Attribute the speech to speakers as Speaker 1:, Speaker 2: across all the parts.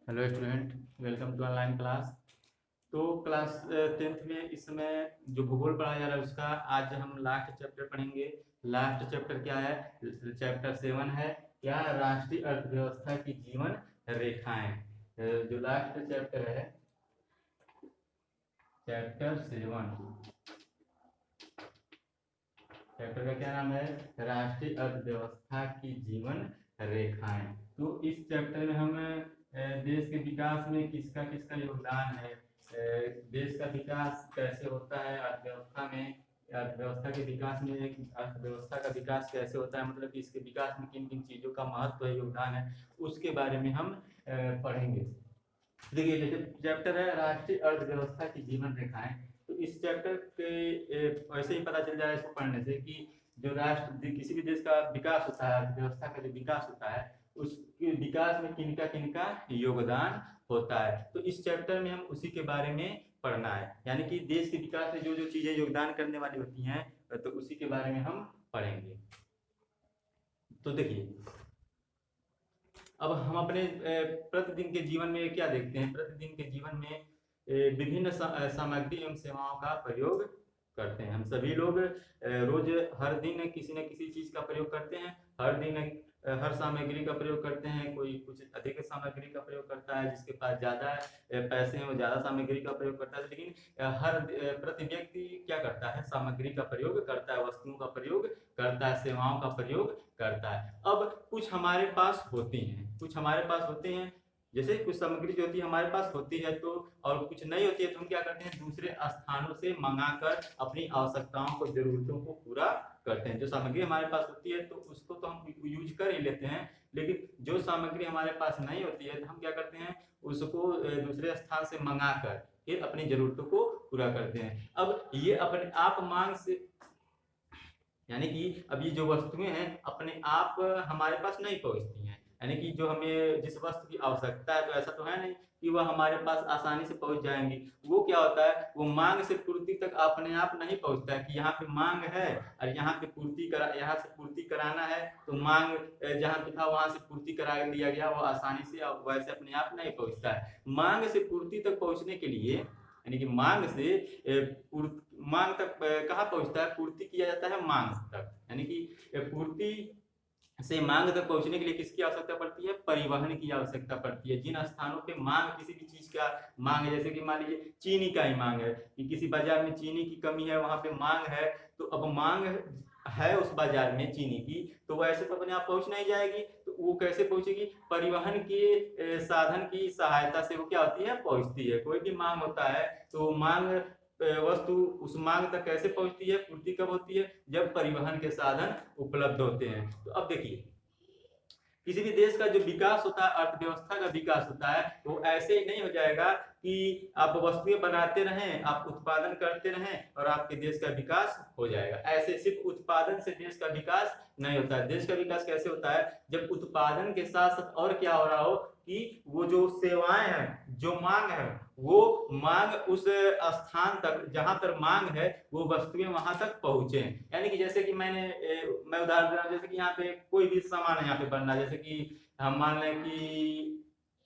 Speaker 1: Hello student, welcome to online class. तो class 10th में इस समय जो भूगोल पढ़ाया जा रहा है उसका आज हम लास्ट चैप्टर पढ़ेंगे। लास्ट चैप्टर क्या है? चैप्टर 7 है, क्या राष्ट्रीय अर्थव्यवस्था की जीवन रेखाएं। जो लास्ट चैप्टर है, चैप्टर 7, चैप्टर का क्या नाम है? राष्ट्रीय अर्थव्यवस्था की जीवन रेखाएं। तो इस चैप्टर में हम देश के विकास में किसका किसका योगदान है, देश का विकास कैसे होता है, अर्थव्यवस्था में, अर्थव्यवस्था के विकास में, अर्थव्यवस्था का विकास कैसे होता है, मतलब कि इसके विकास में किन किन चीज़ों का महत्व है, योगदान है, उसके बारे में हम पढ़ेंगे। देखिए, जैसे चैप्टर है राष्ट्रीय अर्थव्यवस्था की जीवन रेखाएं, तो इस चैप्टर के ऐसे ही पता चल जाए इसको पढ़ने से कि जो राष्ट्र किसी भी देश का विकास होता है, अर्थव्यवस्था का जो विकास होता है, उसके विकास में किनका किनका योगदान होता है। तो इस चैप्टर में हम उसी के बारे में पढ़ना है, यानी कि देश के विकास में जो जो चीजें योगदान करने वाली होती हैं, तो उसी के बारे में हम पढ़ेंगे। तो देखिए, अब हम अपने प्रतिदिन के जीवन में क्या देखते हैं? प्रतिदिन के जीवन में विभिन्न सामग्री एवं सेवाओं का प्रयोग करते हैं। हम सभी लोग रोज हर दिन किसी न किसी चीज का प्रयोग करते हैं। हर दिन हर सामग्री का प्रयोग करते हैं। कोई कुछ अधिक सामग्री का प्रयोग करता है, जिसके पास ज्यादा पैसे हैं वो ज्यादा सामग्री का प्रयोग करता है, लेकिन हर प्रति व्यक्ति क्या करता है? सामग्री का प्रयोग करता है, वस्तुओं का प्रयोग करता है, सेवाओं का प्रयोग करता है। अब कुछ हमारे पास होती हैं, कुछ हमारे पास होते हैं, जैसे कुछ सामग्री जो होती है हमारे पास होती है, तो और कुछ नहीं होती है तो हम क्या करते हैं? दूसरे स्थानों से मंगाकर अपनी आवश्यकताओं को, जरूरतों को पूरा करते हैं। जो सामग्री हमारे पास होती है तो उसको तो हम यूज कर ही लेते हैं, लेकिन जो सामग्री हमारे पास नहीं होती है तो हम क्या करते हैं? उसको दूसरे स्थान से मंगाकर फिर अपनी जरूरतों को पूरा करते हैं। अब ये अपने आप मांग से, यानी कि अब ये जो वस्तुएं हैं अपने आप हमारे पास नहीं पहुंचती हैं, यानी कि जो हमें जिस वस्तु की आवश्यकता है, तो ऐसा तो है नहीं कि वह हमारे पास आसानी से पहुंच जाएंगी। वो क्या होता है? वो मांग से पूर्ति तक अपने आप नहीं पहुंचता है कि यहाँ पे मांग है और यहाँ पे यहाँ से पूर्ति कराना है, तो मांग जहाँ पे था वहां से पूर्ति करा लिया गया, वो आसानी से वैसे अपने आप नहीं पहुंचता है। मांग से पूर्ति तक पहुंचने के लिए, यानी कि मांग से मांग तक कहाँ पहुंचता है? पूर्ति किया जाता है मांग तक, यानी कि पूर्ति से मांग तक पहुंचने के लिए किसकी आवश्यकता पड़ती है? परिवहन की आवश्यकता पड़ती है। जिन स्थानों पे मांग, किसी भी चीज का मांग है, जैसे कि मान लीजिए चीनी का ही मांग है कि किसी बाजार में चीनी की कमी है, वहां पे मांग है, तो अब मांग है उस बाजार में चीनी की, तो वैसे तो अपने आप पहुंच नहीं जाएगी, तो वो कैसे पहुंचेगी? परिवहन के साधन की सहायता से वो क्या होती है? पहुंचती है। कोई भी मांग होता है तो मांग वस्तु उस मांग तक कैसे पहुंचती है? पूर्ति कब होती है? जब परिवहन के साधन उपलब्ध होते हैं। तो अब देखिए, किसी भी देश का जो विकास होता है, अर्थव्यवस्था का विकास होता है, वो ऐसे ही नहीं हो जाएगा कि आप वस्तुएं बनाते रहें, आप उत्पादन करते रहें और आपके देश का विकास हो जाएगा। ऐसे सिर्फ उत्पादन से देश का विकास नहीं होता है। देश का विकास कैसे होता है? जब उत्पादन के साथ साथ और क्या हो रहा हो कि वो जो सेवाएं हैं, जो मांग है, वो मांग उस स्थान तक जहां पर मांग है वो वस्तुएं वहां तक पहुंचे। यानी कि जैसे कि मैं उदाहरण दे रहा हूँ, जैसे कि यहाँ पे कोई भी सामान यहाँ पे बन रहा है, जैसे कि हम मान लें कि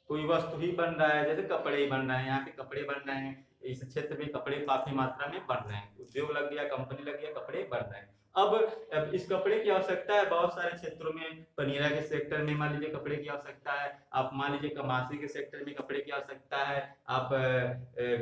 Speaker 1: कोई वस्तु ही बन रहा है, जैसे कपड़े ही बन रहे हैं, यहाँ पे कपड़े बन रहे हैं, इस क्षेत्र में कपड़े काफी मात्रा में बन रहे हैं, उद्योग लग गया, कंपनी लग गया, कपड़े बन रहे हैं। अब इस कपड़े की आवश्यकता है बहुत सारे क्षेत्रों में। पनीरा के सेक्टर में मान लीजिए कपड़े की आवश्यकता है, आप मान लीजिए कमासी के सेक्टर में कपड़े की आवश्यकता है, आप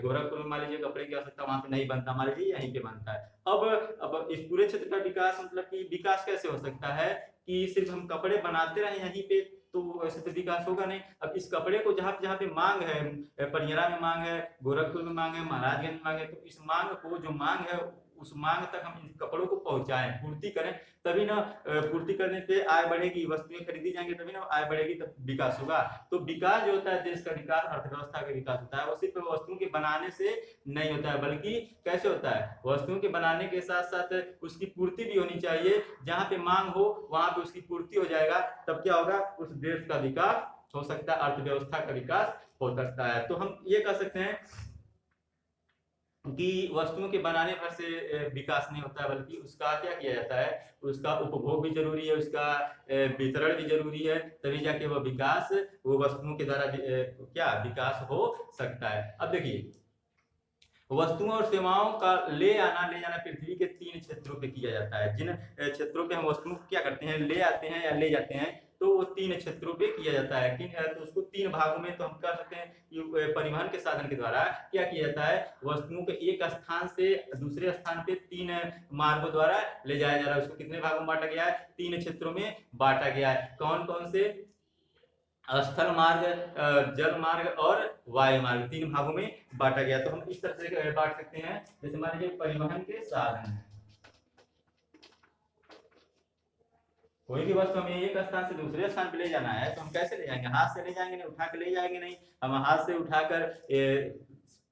Speaker 1: गोरखपुर में मान लीजिए कपड़े की आवश्यकता, वहां पे नहीं बनता, मान लीजिए यहीं पे बनता है। अब इस पूरे क्षेत्र का विकास, मतलब कि विकास कैसे हो सकता है कि सिर्फ हम कपड़े बनाते रहे यहीं पे, तो ऐसे तो विकास होगा नहीं। अब इस कपड़े को जहां जहां पे मांग है, पनियरा में मांग है, गोरखपुर में मांग है, महाराजगंज में मांग है, तो इस मांग को, जो मांग है, उस मांग तक हम इन कपड़ों को पहुंचाएं, पूर्ति करें, तभी ना पूर्ति करने पे आय बढ़ेगी, वस्तुएं खरीदी जाएंगी, तभी ना आय बढ़ेगी, तब विकास होगा। तो विकास जो होता है, देश का विकास, अर्थव्यवस्था का विकास होता है, वो सिर्फ वस्तुओं के बनाने से नहीं होता है, बल्कि कैसे होता है? वस्तुओं के बनाने के साथ साथ उसकी पूर्ति भी होनी चाहिए। जहां पे मांग हो वहां पे उसकी पूर्ति हो जाएगा, तब क्या होगा? उस देश का विकास हो सकता है, अर्थव्यवस्था का विकास हो सकता है। तो हम ये कह सकते हैं कि वस्तुओं के बनाने भर से विकास नहीं होता है, बल्कि उसका क्या किया जाता है, उसका उपभोग भी जरूरी है, उसका वितरण भी जरूरी है, तभी जाके वह विकास, वो वस्तुओं के द्वारा क्या विकास हो सकता है। अब देखिए, वस्तुओं और सेवाओं का ले जाना पृथ्वी के 3 क्षेत्रों पे किया जाता है। जिन क्षेत्रों पे हम वस्तुओं को क्या करते हैं, ले आते हैं या ले जाते हैं, तो वो 3 क्षेत्रों पे किया जाता है। तो उसको 3 भागों में तो हम कर सकते हैं कि परिवहन के साधन के द्वारा क्या किया जाता है, वस्तुओं को एक स्थान से दूसरे स्थान पे 3 मार्गों द्वारा ले जाया जा रहा है। उसको कितने भागों में बांटा गया है, 3 क्षेत्रों में बांटा गया है। कौन कौन से, स्थल मार्ग, जल मार्ग और वायु मार्ग, 3 भागों में बांटा गया। तो हम इस तरह से बांट सकते हैं, जैसे मान लीजिए परिवहन के साधन है, कोई भी वस्तु हमें एक स्थान से दूसरे स्थान पे ले जाना है, तो हम कैसे ले जाएंगे, हाथ से ले जाएंगे नहीं, उठा के ले जाएंगे नहीं। हम हाथ से उठाकर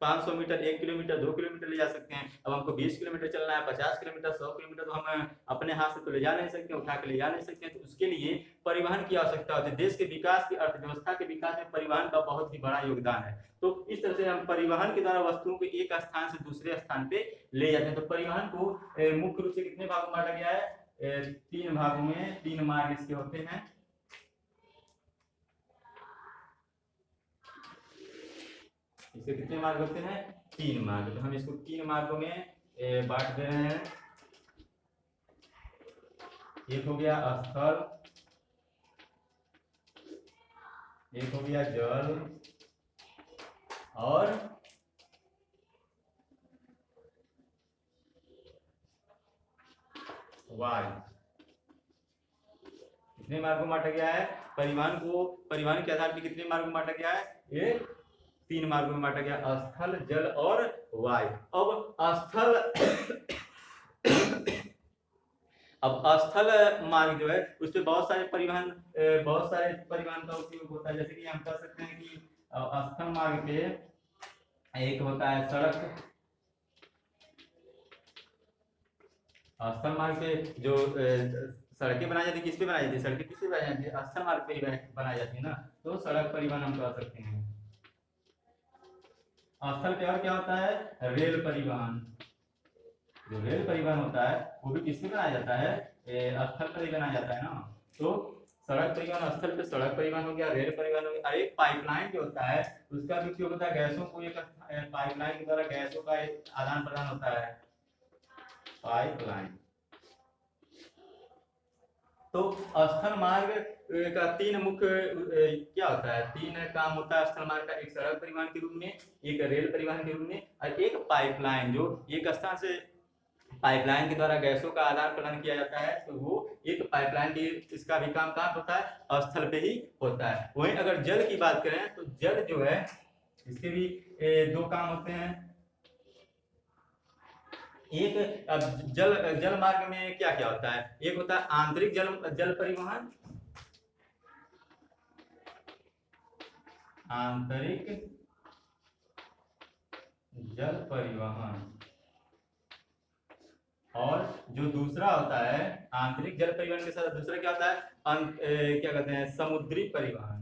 Speaker 1: 500 मीटर, 1 किलोमीटर, 2 किलोमीटर ले जा सकते हैं। अब हमको 20 किलोमीटर चलना है, 50 किलोमीटर, 100 किलोमीटर, तो हम अपने हाथ से तो ले जा नहीं सकते, उठा के ले जा नहीं सकते। तो उसके लिए परिवहन की आवश्यकता होती है। देश के विकास की, अर्थव्यवस्था के विकास में परिवहन का बहुत ही बड़ा योगदान है। तो इस तरह से हम परिवहन के द्वारा वस्तुओं को एक स्थान से दूसरे स्थान पे ले जाते हैं। तो परिवहन को मुख्य रूप से कितने भागों में बांटा गया है, 3 भागों में, 3 मार्ग इसके होते हैं। इसके कितने मार्ग होते हैं, 3 मार्ग। तो हम इसको 3 मार्गों में बांट दे रहे हैं। एक हो गया स्थल, एक हो गया जल और वायु। कितने मार्गों में बांटा गया है, परिवहन को, परिवहन के आधार पर कितने मार्गों में बांटा गया है, ये 3 मार्गों में बांटा गया, स्थल, जल और वायु। अब स्थल मार्ग जो है, उस पर बहुत सारे परिवहन का उपयोग होता है। जैसे कि हम कह सकते हैं कि स्थल मार्ग पे एक होता है सड़क। स्थल मार्ग पे जो सड़कें बनाई जाती है, किस पे बनाई जाती है, सड़कें किस पे बनाई जाती है, स्थल मार्ग पे ही बनाई जाती है ना। तो सड़क परिवहन हम कह सकते हैं। स्थल पे और क्या होता है, रेल परिवहन। जो रेल परिवहन होता है वो भी किसमें बनाया जाता है, स्थल पर ही बनाया जाता है ना। तो सड़क परिवहन, स्थल पे सड़क परिवहन हो गया, रेल परिवहन हो गया। एक पाइपलाइन जो होता है, उसका भी उपयोग होता है, गैसों को एक पाइपलाइन के द्वारा गैसों का आदान प्रदान होता है, पाइपलाइन। तो स्थल मार्ग का 3 मुख्य क्या होता है, 3 काम होता है स्थल मार्ग का। एक सड़क परिवहन के रूप में, एक रेल परिवहन के रूप में, और एक पाइपलाइन, जो एक स्थान से पाइपलाइन के द्वारा गैसों का आदान प्रदान किया जाता है। तो वो एक पाइपलाइन की, इसका भी काम कहाँ होता है, स्थल पे ही होता है। वहीं अगर जल की बात करें, तो जल जो है, इसके भी 2 काम होते हैं। एक, अब जल मार्ग में क्या क्या होता है, एक होता है आंतरिक जल परिवहन, आंतरिक जल परिवहन, और जो दूसरा होता है आंतरिक जल परिवहन के साथ दूसरा क्या होता है, क्या कहते हैं, समुद्री परिवहन।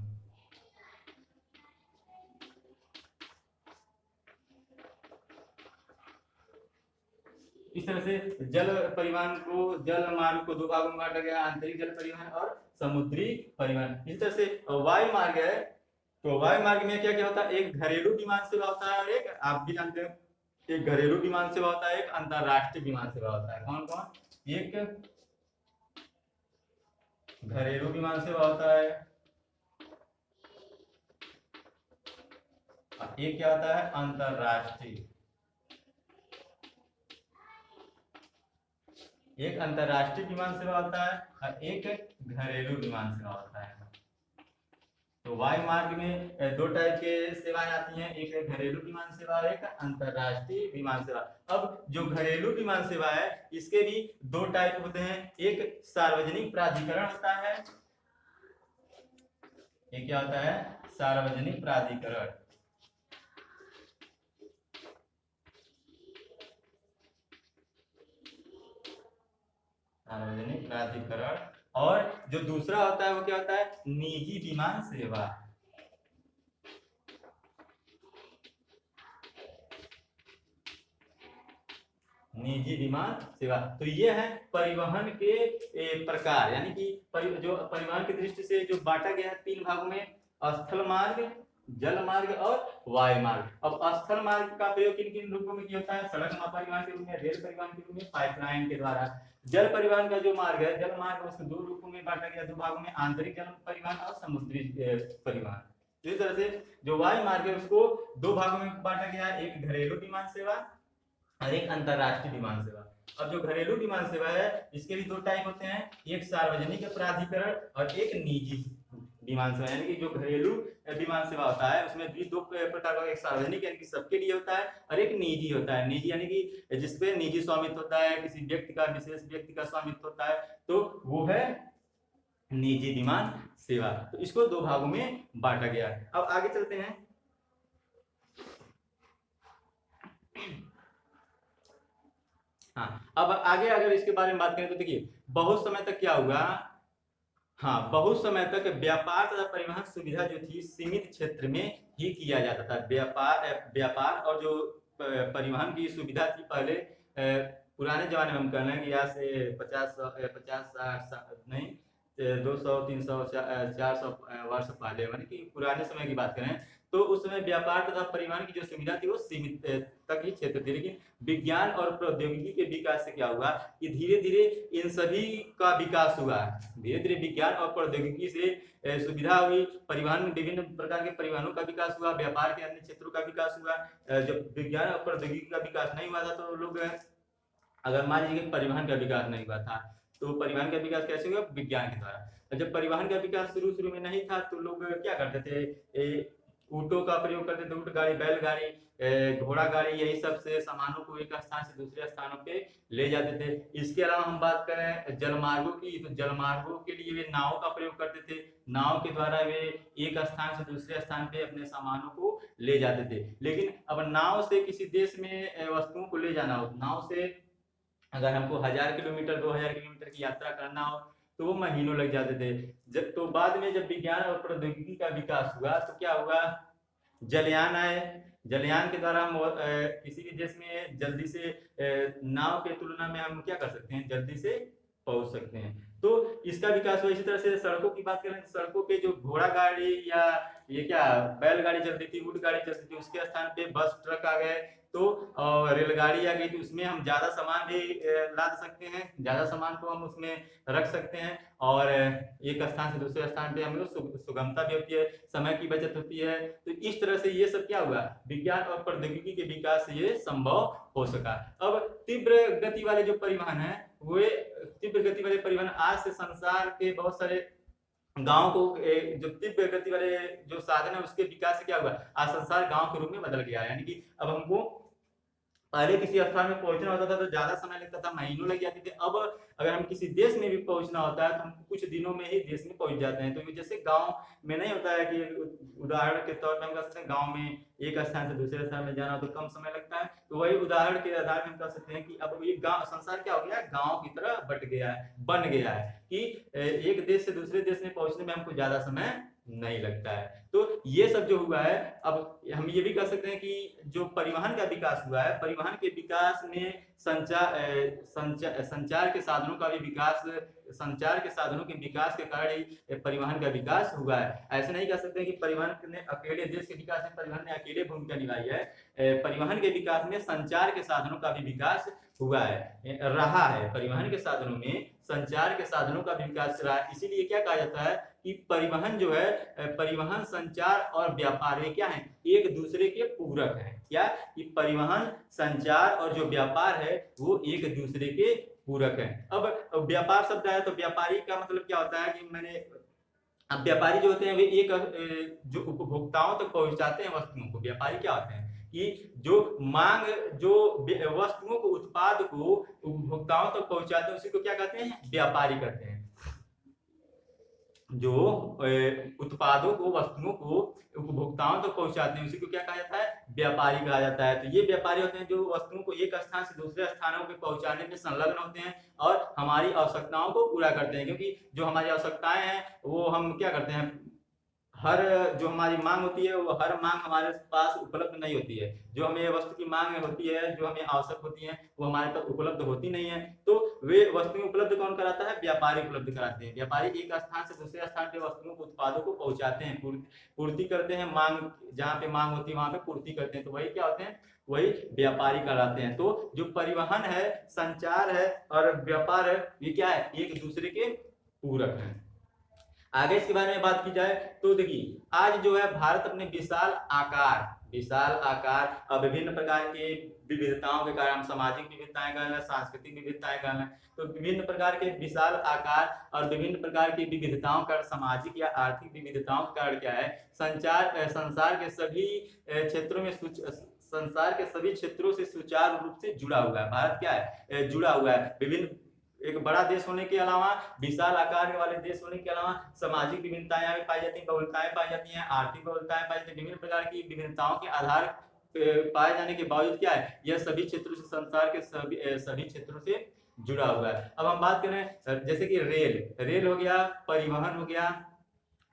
Speaker 1: इस तरह से जल परिवहन को, जल मार्ग को 2 भागों में बांटा गया, आंतरिक जल परिवहन और समुद्री परिवहन। इस तरह से वायु मार्ग है, तो वायु मार्ग में क्या क्या होता है, एक घरेलू विमान सेवा होता है, और एक, आप भी जानते हैं, एक घरेलू विमान सेवा होता है, एक अंतरराष्ट्रीय विमान सेवा होता है। कौन कौन, एक घरेलू विमान सेवा होता है, एक क्या होता है, अंतरराष्ट्रीय। एक अंतरराष्ट्रीय विमान सेवा होता है और एक घरेलू विमान सेवा होता है। तो वायु मार्ग में 2 टाइप के सेवाएं आती हैं, एक है घरेलू विमान सेवा और एक अंतरराष्ट्रीय विमान सेवा। अब जो घरेलू विमान सेवा है, इसके भी 2 टाइप होते हैं। एक सार्वजनिक प्राधिकरण होता है, एक क्या होता है, सार्वजनिक प्राधिकरण। सार्वजनिक प्राधिकरण। और जो दूसरा होता है वो क्या होता है, निजी विमान सेवा। निजी विमान सेवा। तो ये है परिवहन के प्रकार, यानी कि जो परिवहन की दृष्टि से जो बांटा गया है 3 भागों में, स्थल मार्ग, जल मार्ग और वायु मार्ग। अब स्थल मार्ग का प्रयोग किन किन रूपों में किया होता है? सड़क परिवहन के रूप में, रेल परिवहन के रूप में, पाइपलाइन के द्वारा। जल परिवहन का जो मार्ग है, जल मार्ग उसको 2 रूपों में बांटा गया, 2 भागों में, आंतरिक जल परिवहन और समुद्री परिवहन। इस तरह से जो वायु मार्ग है उसको 2 भागों में बांटा गया, एक घरेलू विमान सेवा और एक अंतरराष्ट्रीय विमान सेवा। अब जो घरेलू विमान सेवा है इसके भी 2 टाइप होते हैं, एक सार्वजनिक प्राधिकरण और एक निजी विमान सेवा। यानी कि जो घरेलू विमान सेवा होता है उसमें भी 2 प्रकार का, एक सार्वजनिक यानी कि सबके लिए होता है और एक निजी होता है। निजी यानी कि जिसपे निजी स्वामित्व होता है, किसी व्यक्ति का, विशेष व्यक्ति का स्वामित्व होता है, तो वो है निजी विमान सेवा। तो इसको 2 भागों में बांटा गया है। अब आगे चलते हैं। हाँ, अब आगे अगर इसके बारे में बात करें तो देखिए बहुत समय तक क्या हुआ, हाँ, बहुत समय तक व्यापार तथा परिवहन सुविधा जो थी सीमित क्षेत्र में ही किया जाता था। व्यापार और जो परिवहन की सुविधा थी पहले पुराने जमाने में, हम कह रहे हैं कि आज से 50-60 नहीं 200-300-400 वर्ष पहले, यानी कि पुराने समय की बात करें तो उस समय व्यापार तथा परिवहन की जो सुविधा थी वो सीमित तक ही क्षेत्र थी। लेकिन विज्ञान और प्रौद्योगिकी के विकास से क्या हुआ कि धीरे धीरे इन सभी का विकास हुआ। धीरे धीरे विज्ञान और प्रौद्योगिकी से सुविधा हुई, परिवहन में विभिन्न प्रकार के परिवहनों का विकास हुआ, व्यापार के अन्य क्षेत्रों का विकास हुआ। जब विज्ञान और प्रौद्योगिकी का विकास नहीं हुआ था तो लोग, अगर मान लीजिए परिवहन का विकास नहीं हुआ था तो परिवहन का विकास कैसे हुआ? विज्ञान के द्वारा। जब परिवहन का विकास शुरू में नहीं था तो लोग क्या करते थे? ऊँटों का प्रयोग करते थे, ऊँट गाड़ी, बैलगाड़ी, घोड़ा गाड़ी, यही सब से सामानों को एक स्थान से दूसरे स्थानों पे ले जाते थे। इसके अलावा हम बात करें जलमार्गों की, तो जलमार्गों के लिए वे नाव का प्रयोग करते थे। नाव के द्वारा वे एक स्थान से दूसरे स्थान पे अपने सामानों को ले जाते थे। लेकिन अब नाव से किसी देश में वस्तुओं को ले जाना हो, नाव से अगर हमको 1000 किलोमीटर 2000 किलोमीटर की यात्रा करना हो तो वो महीनों लग जाते थे। जब तो बाद में जब विज्ञान और प्रौद्योगिकी का विकास हुआ तो क्या हुआ? जलयान आए। जलयान के द्वारा हम किसी भी देश में जल्दी से नाव के तुलना में हम क्या कर सकते हैं? जल्दी से पहुंच सकते हैं। तो इसका विकास हुआ। इसी तरह से सड़कों की बात करें, सड़कों पे जो घोड़ा गाड़ी या ये क्या बैलगाड़ी चलती थी, ऊँट गाड़ी चलती थी, उसके स्थान पे बस ट्रक आ गए। तो रेलगाड़ी आ गई तो उसमें हम ज्यादा सामान भी लाद सकते हैं, ज्यादा सामान को हम उसमें रख सकते हैं और एक स्थान से दूसरे स्थान पे हम लोग सुगमता भी होती है, समय की बचत होती है। तो इस तरह से ये सब क्या हुआ? विज्ञान और प्रौद्योगिकी के विकास से ये संभव हो सका। अब तीव्र गति वाले जो परिवहन है, वे तीव्र गति वाले परिवहन आज से संसार के बहुत सारे गांव को जो तीव्र गति वाले जो साधन है उसके विकास से क्या हुआ? आज संसार गांव के रूप में बदल गया है। यानी कि अब हमको पहले किसी स्थान में पहुंचना होता था तो ज्यादा समय लगता था, महीनों लग जाते थे। अब अगर हम किसी देश में भी पहुंचना होता है तो हम कुछ दिनों में ही देश में पहुंच जाते हैं। तो जैसे गांव में नहीं होता है कि उदाहरण के तौर पर हम कह सकते हैं गांव में एक स्थान से दूसरे स्थान में जाना तो कम समय लगता है, तो वही उदाहरण के आधार पर हम कह सकते हैं कि अब ये गांव संसार क्या हो गया? गांव की तरह बट गया है, बन गया है कि एक देश से दूसरे देश में पहुंचने में हमको ज्यादा समय नहीं लगता है। तो ये सब जो हुआ है, अब हम ये भी कह सकते हैं कि जो परिवहन का विकास हुआ है, परिवहन के विकास में संचार के साधनों का भी विकास, संचार के साधनों के विकास के कारण ही परिवहन का विकास हुआ है। ऐसे नहीं कह सकते कि परिवहन ने अकेले, देश के विकास में परिवहन ने अकेले भूमिका निभाई है। परिवहन के विकास में संचार के साधनों का भी विकास हुआ है, रहा है। परिवहन के साधनों में संचार के साधनों का भी विकास रहा है। इसीलिए क्या कहा जाता है कि परिवहन जो है, परिवहन, संचार और व्यापार ये क्या है? एक दूसरे के पूरक है। क्या? कि परिवहन, संचार और जो व्यापार है वो एक दूसरे के पूरक है। अब व्यापार शब्द आया तो व्यापारी का मतलब क्या होता है कि अब व्यापारी जो होते हैं वे एक जो उपभोक्ताओं तक पहुंचाते हैं वस्तुओं को। व्यापारी क्या होते हैं कि जो मांग, जो वस्तुओं को, उत्पाद को उपभोक्ताओं तक पहुंचाते हैं उसी को क्या कहते हैं? व्यापारी कहते हैं। जो उत्पादों को, वस्तुओं को उपभोक्ताओं तक पहुंचाते हैं उसी को क्या कहा जाता है? व्यापारी कहा जाता है। तो ये व्यापारी होते हैं जो वस्तुओं को एक स्थान से दूसरे स्थानों पे पहुंचाने में संलग्न होते हैं और हमारी आवश्यकताओं को पूरा करते हैं। क्योंकि जो हमारी आवश्यकताएं हैं वो हम क्या करते हैं? हर जो हमारी मांग होती है वो हर मांग हमारे पास उपलब्ध नहीं होती है। जो हमें वस्तु की मांग होती है, जो हमें आवश्यक होती है, वो हमारे पास उपलब्ध होती नहीं है। तो वे वस्तुएं उपलब्ध कौन कराता है? व्यापारी उपलब्ध कराते हैं। व्यापारी एक स्थान से दूसरे स्थान पे वस्तुओं को, उत्पादों को पहुंचाते हैं, पूर्ति करते हैं। मांग, जहाँ पे मांग होती है वहां पे पूर्ति करते हैं। तो वही क्या होते हैं? वही व्यापारी कहलाते हैं। तो जो परिवहन है, संचार है और व्यापार है, ये क्या है? एक दूसरे के पूरक हैं। आगे इसके बारे में बात की जाए तो देखिए, आज जो है भारत अपने विशाल आकार और विभिन्न प्रकार के विविधताओं के कारण, सामाजिक विविधताएं कर लें, सांस्कृतिक विविधताएं कर लें, तो विभिन्न प्रकार के विशाल आकार और विभिन्न प्रकार की विविधताओं का, सामाजिक या आर्थिक विविधताओं का कारण क्या है? संसार के सभी क्षेत्रों में संसार के सभी क्षेत्रों से सुचारू रूप से जुड़ा हुआ है। भारत क्या है? जुड़ा हुआ है। विभिन्न, एक बड़ा देश होने के अलावा, विशाल आकार वाले देश होने के अलावा, सामाजिक विभिन्नताएं यहाँ पाई जाती हैं, बहुलताएं पाई जाती हैं, आर्थिक बहुलताएं पाई जाती हैं। विभिन्न प्रकार की विभिन्नताओं के आधार पाए जाने के बावजूद क्या है? यह सभी क्षेत्रों से, संसार के सभी क्षेत्रों से जुड़ा हुआ है। अब हम बात करें जैसे कि रेल हो गया, परिवहन हो गया,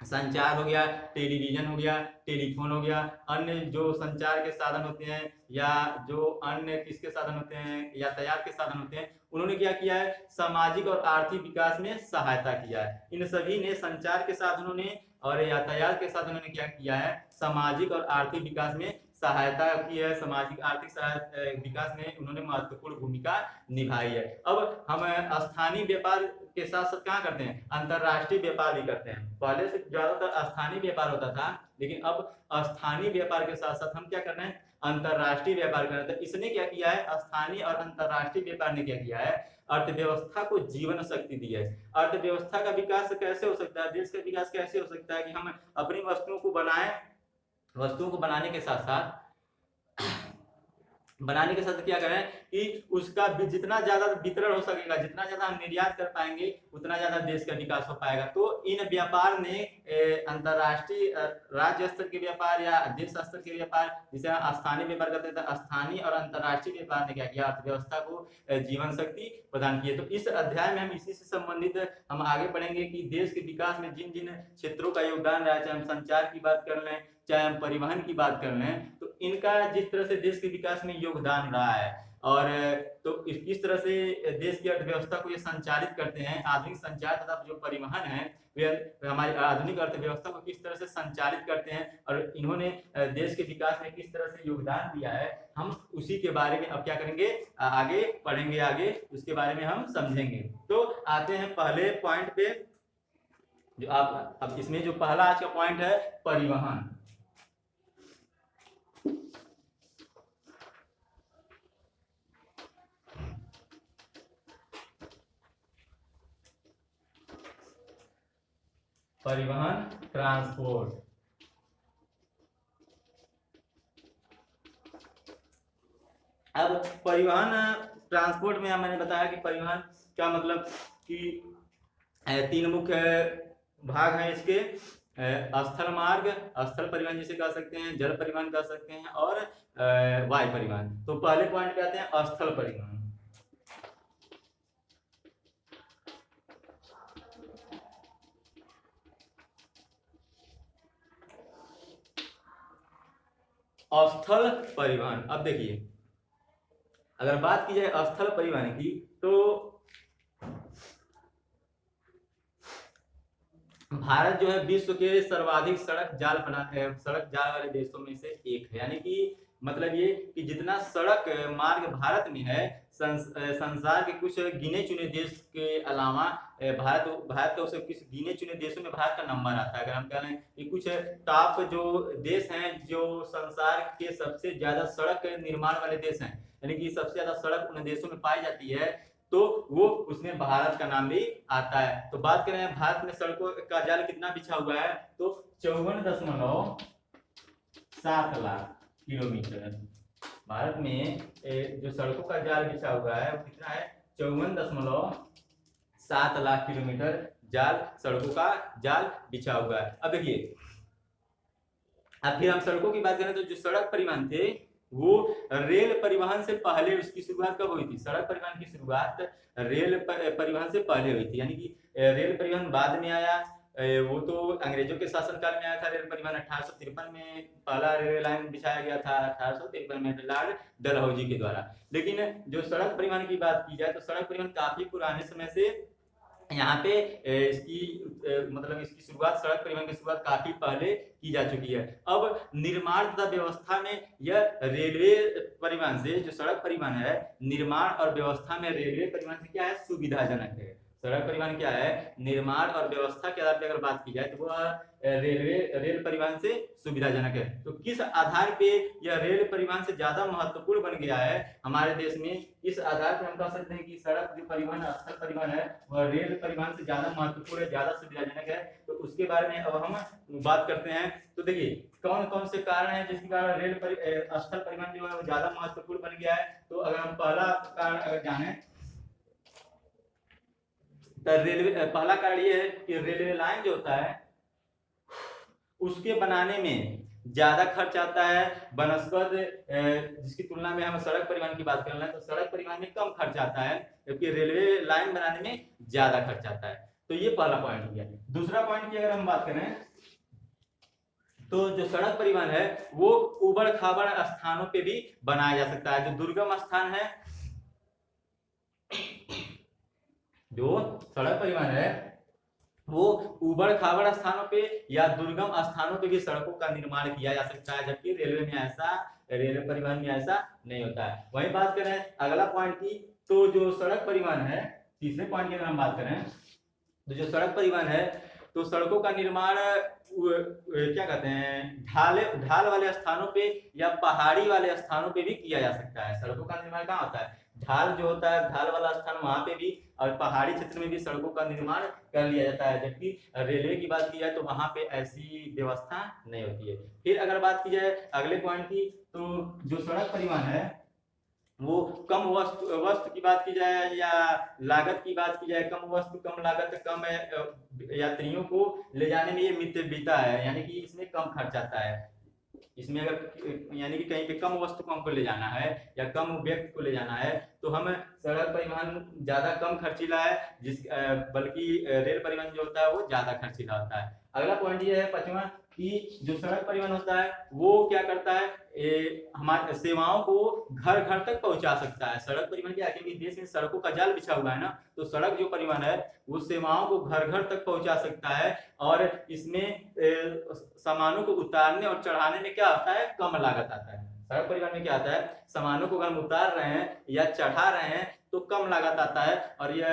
Speaker 1: संचार हो गया, टेलीविजन हो गया, टेलीफोन हो गया, अन्य जो संचार के साधन होते हैं या जो अन्य किसके साधन होते हैं, यातायात के साधन होते हैं, उन्होंने क्या किया है? सामाजिक और आर्थिक विकास में सहायता किया है। इन सभी ने, संचार के साधनों ने और यातायात के साधनों ने क्या किया है? सामाजिक और आर्थिक विकास में सहायता की है। सामाजिक आर्थिक विकास में उन्होंने महत्वपूर्ण भूमिका निभाई है। अब हम स्थानीय व्यापार के साथ साथ क्या करते हैं? अंतरराष्ट्रीय व्यापार भी करते हैं। पहले से ज्यादातर स्थानीय व्यापार होता था, लेकिन अब स्थानीय व्यापार के साथ साथ हम क्या कर रहे हैं? अंतरराष्ट्रीय व्यापार कर रहे हैं। इसने क्या किया है? स्थानीय और अंतरराष्ट्रीय व्यापार ने क्या किया है? अर्थव्यवस्था को जीवन शक्ति दी है। अर्थव्यवस्था का विकास कैसे हो सकता है? देश का विकास कैसे हो सकता है? कि हम अपनी वस्तुओं को बनाएं, वस्तुओं को बनाने के साथ साथ क्या करें कि उसका जितना ज्यादा वितरण हो सकेगा, जितना ज्यादा हम निर्यात कर पाएंगे, उतना ज्यादा देश का विकास हो पाएगा। तो इन व्यापार ने अंतरराष्ट्रीय, राज्य स्तर के व्यापार या देश स्तर के व्यापार, जिसे हम स्थानीय व्यापार कहते हैं, स्थानीय और अंतरराष्ट्रीय व्यापार ने क्या किया? अर्थव्यवस्था को जीवन शक्ति प्रदान की है। तो इस अध्याय में हम इसी से संबंधित हम आगे पढ़ेंगे कि देश के विकास में जिन जिन क्षेत्रों का योगदान रहा है, चाहे हम संचार की बात कर लें, चाहे हम परिवहन की बात कर लें, तो इनका जिस तरह से देश के विकास में योगदान रहा है, और तो इस तरह से देश की अर्थव्यवस्था को ये संचालित करते हैं। आधुनिक संचार तथा जो परिवहन है, वे हमारी आधुनिक अर्थव्यवस्था को किस तरह से संचालित करते हैं और इन्होंने देश के विकास में किस तरह से योगदान दिया है, हम उसी के बारे में अब क्या करेंगे? आगे पढ़ेंगे, आगे उसके बारे में हम समझेंगे। तो आते हैं पहले पॉइंट पे, जो आप अब इसमें जो पहला आज का पॉइंट है, परिवहन। परिवहन, ट्रांसपोर्ट। अब परिवहन ट्रांसपोर्ट में मैंने बताया कि परिवहन का मतलब कि तीन मुख्य भाग हैं इसके। स्थल मार्ग, स्थल परिवहन जिसे कह सकते हैं, जल परिवहन कह सकते हैं, और वायु परिवहन। तो पहले पॉइंट पे आते हैं स्थल परिवहन। स्थल परिवहन, अब देखिए, अगर बात की जाए स्थल परिवहन की, तो भारत जो है विश्व के सर्वाधिक सड़क जाल वाले देशों में से एक है। यानी कि मतलब ये कि जितना सड़क मार्ग भारत में है, संसार के कुछ गिने चुने देश के अलावा भारत का उसे कुछ गिने चुने देशों में भारत का नंबर आता है। अगर हम कह लें कि कुछ टॉप जो देश हैं, जो संसार के सबसे ज्यादा सड़क निर्माण वाले देश हैं, यानी कि सबसे ज्यादा सड़क उन देशों में पाई जाती है, तो वो उसमें भारत का नाम भी आता है। तो बात करें भारत में सड़कों का जाल कितना बिछा हुआ है, तो 54.7 लाख किलोमीटर। भारत में जो सड़कों का जाल बिछा हुआ है वो कितना है? 54.7 लाख किलोमीटर जाल, सड़कों का जाल बिछा हुआ है। अब देखिए, अब फिर हम सड़कों की बात करें तो जो सड़क परिवहन थे वो रेल परिवहन से पहले उसकी शुरुआत कब हुई थी? सड़क परिवहन की शुरुआत रेल परिवहन से पहले हुई थी। यानी कि रेल परिवहन बाद में आया, वो तो अंग्रेजों के शासनकाल में आया था रेल परिवहन। 1853 में पहला रेलवे लाइन बिछाया गया था, 1853 में लॉर्ड डलहौजी के द्वारा। लेकिन जो सड़क परिवहन की बात की जाए तो सड़क परिवहन काफी पुराने समय से यहाँ पे इसकी मतलब इसकी शुरुआत, सड़क परिवहन की शुरुआत काफी पहले की जा चुकी है। अब निर्माण तथा व्यवस्था में यह रेलवे परिवहन से, जो सड़क परिवहन है, निर्माण और व्यवस्था में रेलवे परिवहन से क्या है, सुविधाजनक है। सड़क परिवहन क्या है, निर्माण और व्यवस्था के आधार पर अगर बात की जाए तो वह रेल परिवहन से सुविधाजनक है। तो किस आधार पे यह रेल परिवहन से ज्यादा महत्वपूर्ण बन गया है हमारे देश में, इस आधार पर हम कह सकते हैं कि सड़क जो परिवहन, स्थल परिवहन है, वह रेल परिवहन से ज्यादा महत्वपूर्ण है, ज्यादा सुविधाजनक है। तो उसके बारे में अब हम बात करते हैं। तो देखिए कौन कौन से कारण है जिसके कारण स्थल परिवहन जो है वो ज्यादा महत्वपूर्ण बन गया है। तो अगर हम पहला कारण अगर जाने तो पहला कारण ये है कि रेलवे लाइन जो होता है उसके बनाने में ज्यादा खर्च आता है बनस्पत, जिसकी तुलना में हम सड़क परिवहन की बात कर रहे हैं तो सड़क परिवहन में कम खर्च आता है, जबकि रेलवे लाइन बनाने में ज्यादा खर्च आता है। तो ये पहला पॉइंट हो गया। दूसरा पॉइंट की अगर हम बात करें तो जो सड़क परिवहन है वो उबड़ खाबड़ स्थानों पे भी बनाया जा सकता है। जो दुर्गम स्थान है, जो सड़क परिवहन है वो उबड़ खाबड़ स्थानों पे या दुर्गम स्थानों पे भी सड़कों का निर्माण किया जा सकता है, जबकि रेलवे परिवहन में ऐसा नहीं होता है। वही बात करें अगला पॉइंट की, तो जो सड़क परिवहन है, तीसरे पॉइंट की अगर हम बात करें तो जो सड़क परिवहन है तो सड़कों का निर्माण क्या कहते हैं, ढाल वाले स्थानों पे या पहाड़ी वाले स्थानों पे भी किया जा सकता है। सड़कों का निर्माण कहाँ होता है, ढाल जो होता है, ढाल वाला स्थान वहां पे भी, और पहाड़ी क्षेत्र में भी सड़कों का निर्माण कर लिया जाता है। जबकि रेलवे की बात की जाए तो वहां पे ऐसी व्यवस्था नहीं होती है। फिर अगर बात की जाए अगले पॉइंट की, तो जो सड़क परिवहन है वो कम वस्तु की बात की जाए या लागत की बात की जाए, कम वस्तु कम लागत कम यात्रियों को ले जाने में ये मितव्ययिता है, यानी कि इसमें कम खर्च आता है। इसमें अगर यानी कि कहीं पे कम वस्तु को हमको ले जाना है या कम व्यक्ति को ले जाना है तो हम सड़क परिवहन ज्यादा कम खर्चीला है, बल्कि रेल परिवहन जो होता है वो ज्यादा खर्चीला होता है। अगला पॉइंट ये है पांचवा कि जो सड़क परिवहन होता है वो क्या करता है, हमारे सेवाओं को घर घर तक पहुंचा सकता है। सड़क परिवहन क्या है, क्योंकि देश में सड़कों का जाल बिछा हुआ है ना, तो सड़क जो परिवहन है वो सेवाओं को घर घर तक पहुंचा सकता है। और इसमें सामानों को उतारने और चढ़ाने में क्या आता है, कम लागत आता है। सड़क परिवहन में क्या आता है, सामानों को अगर हम उतार रहे हैं या चढ़ा रहे हैं तो कम लागत आता है, और यह